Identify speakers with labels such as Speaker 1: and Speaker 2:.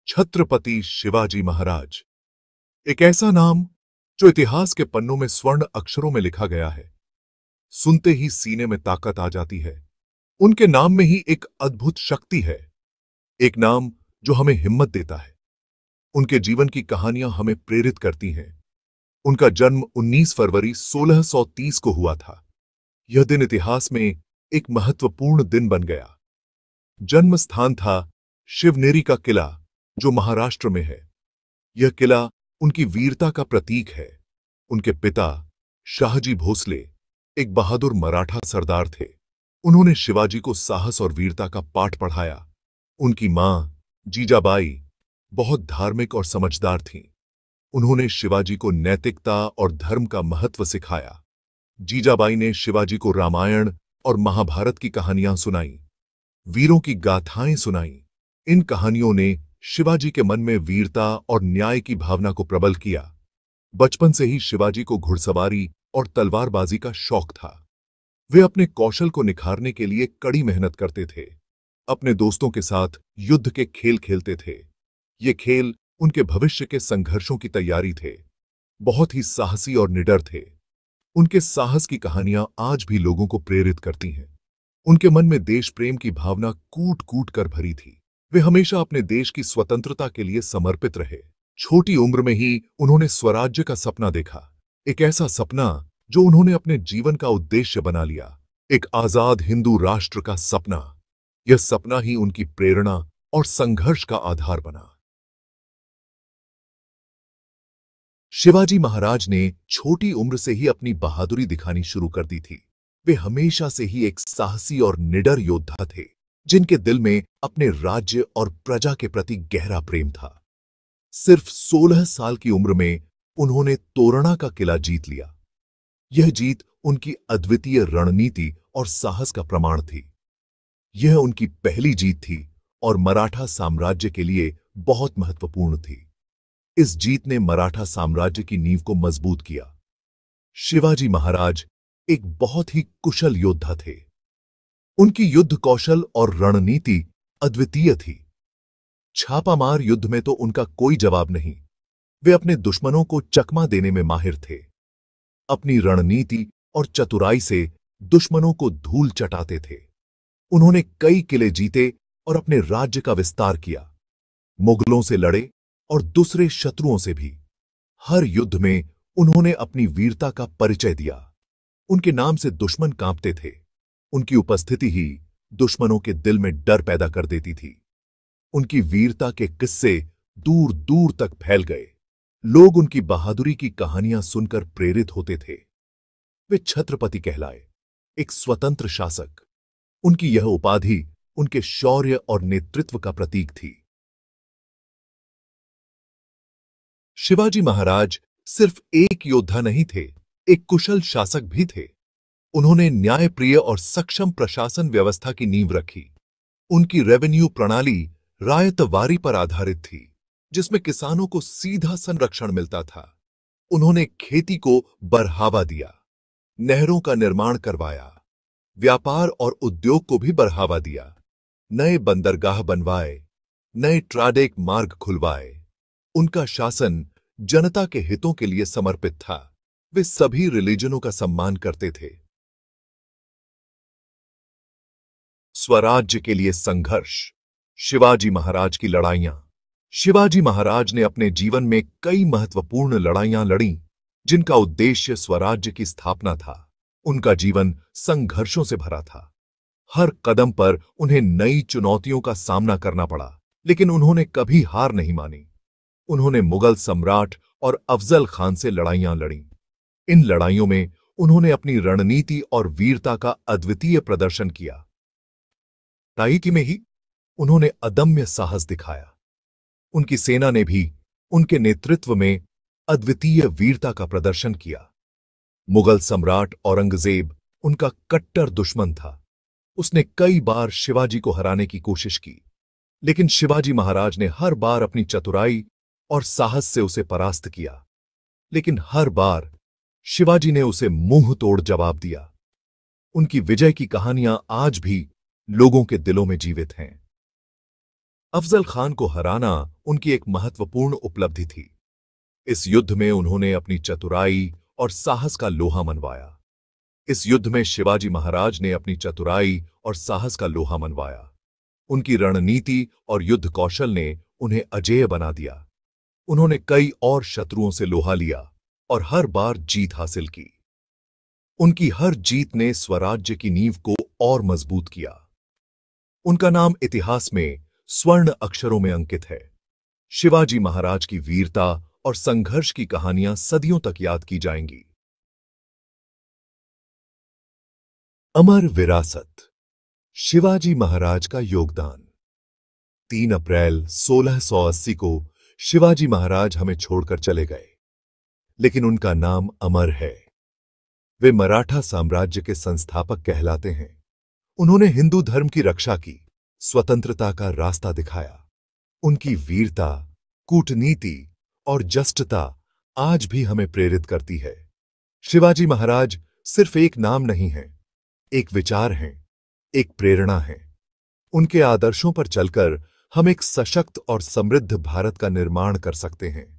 Speaker 1: छत्रपति शिवाजी महाराज। एक ऐसा नाम जो इतिहास के पन्नों में स्वर्ण अक्षरों में लिखा गया है। सुनते ही सीने में ताकत आ जाती है। उनके नाम में ही एक अद्भुत शक्ति है। एक नाम जो हमें हिम्मत देता है। उनके जीवन की कहानियां हमें प्रेरित करती हैं। उनका जन्म 19 फरवरी 1630 को हुआ था। यह दिन इतिहास में एक महत्वपूर्ण दिन बन गया। जन्म स्थान था शिवनेरी का किला, जो महाराष्ट्र में है। यह किला उनकी वीरता का प्रतीक है। उनके पिता शाहजी भोसले एक बहादुर मराठा सरदार थे। उन्होंने शिवाजी को साहस और वीरता का पाठ पढ़ाया। उनकी मां जीजाबाई बहुत धार्मिक और समझदार थीं। उन्होंने शिवाजी को नैतिकता और धर्म का महत्व सिखाया। जीजाबाई ने शिवाजी को रामायण और महाभारत की कहानियां सुनाई, वीरों की गाथाएं सुनाई। इन कहानियों ने शिवाजी के मन में वीरता और न्याय की भावना को प्रबल किया। बचपन से ही शिवाजी को घुड़सवारी और तलवारबाजी का शौक था। वे अपने कौशल को निखारने के लिए कड़ी मेहनत करते थे। अपने दोस्तों के साथ युद्ध के खेल खेलते थे। ये खेल उनके भविष्य के संघर्षों की तैयारी थे। बहुत ही साहसी और निडर थे। उनके साहस की कहानियां आज भी लोगों को प्रेरित करती हैं। उनके मन में देश प्रेम की भावना कूट कूट कर भरी थी। वे हमेशा अपने देश की स्वतंत्रता के लिए समर्पित रहे। छोटी उम्र में ही उन्होंने स्वराज्य का सपना देखा। एक ऐसा सपना जो उन्होंने अपने जीवन का उद्देश्य बना लिया। एक आजाद हिंदू राष्ट्र का सपना। यह सपना ही उनकी प्रेरणा और संघर्ष का आधार बना। शिवाजी महाराज ने छोटी उम्र से ही अपनी बहादुरी दिखानी शुरू कर दी थी। वे हमेशा से ही एक साहसी और निडर योद्धा थे, जिनके दिल में अपने राज्य और प्रजा के प्रति गहरा प्रेम था। सिर्फ 16 साल की उम्र में उन्होंने तोरणा का किला जीत लिया। यह जीत उनकी अद्वितीय रणनीति और साहस का प्रमाण थी। यह उनकी पहली जीत थी और मराठा साम्राज्य के लिए बहुत महत्वपूर्ण थी। इस जीत ने मराठा साम्राज्य की नींव को मजबूत किया। शिवाजी महाराज एक बहुत ही कुशल योद्धा थे। उनकी युद्ध कौशल और रणनीति अद्वितीय थी। छापामार युद्ध में तो उनका कोई जवाब नहीं। वे अपने दुश्मनों को चकमा देने में माहिर थे। अपनी रणनीति और चतुराई से दुश्मनों को धूल चटाते थे। उन्होंने कई किले जीते और अपने राज्य का विस्तार किया। मुगलों से लड़े और दूसरे शत्रुओं से भी। हर युद्ध में उन्होंने अपनी वीरता का परिचय दिया। उनके नाम से दुश्मन कांपते थे। उनकी उपस्थिति ही दुश्मनों के दिल में डर पैदा कर देती थी। उनकी वीरता के किस्से दूर दूर तक फैल गए। लोग उनकी बहादुरी की कहानियां सुनकर प्रेरित होते थे। वे छत्रपति कहलाए, एक स्वतंत्र शासक। उनकी यह उपाधि उनके शौर्य और नेतृत्व का प्रतीक थी। शिवाजी महाराज सिर्फ एक योद्धा नहीं थे, एक कुशल शासक भी थे। उन्होंने न्यायप्रिय और सक्षम प्रशासन व्यवस्था की नींव रखी। उनकी रेवेन्यू प्रणाली रायतवारी पर आधारित थी, जिसमें किसानों को सीधा संरक्षण मिलता था। उन्होंने खेती को बढ़ावा दिया, नहरों का निर्माण करवाया, व्यापार और उद्योग को भी बढ़ावा दिया, नए बंदरगाह बनवाए, नए ट्राडेक मार्ग खुलवाए। उनका शासन जनता के हितों के लिए समर्पित था। वे सभी रिलीजनों का सम्मान करते थे। स्वराज्य के लिए संघर्ष। शिवाजी महाराज की लड़ाइयां। शिवाजी महाराज ने अपने जीवन में कई महत्वपूर्ण लड़ाइयां लड़ी, जिनका उद्देश्य स्वराज्य की स्थापना था। उनका जीवन संघर्षों से भरा था। हर कदम पर उन्हें नई चुनौतियों का सामना करना पड़ा, लेकिन उन्होंने कभी हार नहीं मानी। उन्होंने मुगल सम्राट और अफजल खान से लड़ाइयां लड़ीं। इन लड़ाइयों में उन्होंने अपनी रणनीति और वीरता का अद्वितीय प्रदर्शन किया। ताइती में ही उन्होंने अदम्य साहस दिखाया। उनकी सेना ने भी उनके नेतृत्व में अद्वितीय वीरता का प्रदर्शन किया। मुगल सम्राट औरंगजेब उनका कट्टर दुश्मन था। उसने कई बार शिवाजी को हराने की कोशिश की, लेकिन शिवाजी महाराज ने हर बार अपनी चतुराई और साहस से उसे परास्त किया। लेकिन हर बार शिवाजी ने उसे मुंह तोड़ जवाब दिया। उनकी विजय की कहानियां आज भी लोगों के दिलों में जीवित हैं। अफजल खान को हराना उनकी एक महत्वपूर्ण उपलब्धि थी। इस युद्ध में उन्होंने अपनी चतुराई और साहस का लोहा मनवाया। इस युद्ध में शिवाजी महाराज ने अपनी चतुराई और साहस का लोहा मनवाया। उनकी रणनीति और युद्ध कौशल ने उन्हें अजेय बना दिया। उन्होंने कई और शत्रुओं से लोहा लिया और हर बार जीत हासिल की। उनकी हर जीत ने स्वराज्य की नींव को और मजबूत किया। उनका नाम इतिहास में स्वर्ण अक्षरों में अंकित है। शिवाजी महाराज की वीरता और संघर्ष की कहानियां सदियों तक याद की जाएंगी। अमर विरासत, शिवाजी महाराज का योगदान। 3 अप्रैल 1680 को शिवाजी महाराज हमें छोड़कर चले गए, लेकिन उनका नाम अमर है। वे मराठा साम्राज्य के संस्थापक कहलाते हैं। उन्होंने हिंदू धर्म की रक्षा की, स्वतंत्रता का रास्ता दिखाया। उनकी वीरता, कूटनीति और जस्टता आज भी हमें प्रेरित करती है। शिवाजी महाराज सिर्फ एक नाम नहीं है, एक विचार हैं, एक प्रेरणा है। उनके आदर्शों पर चलकर हम एक सशक्त और समृद्ध भारत का निर्माण कर सकते हैं।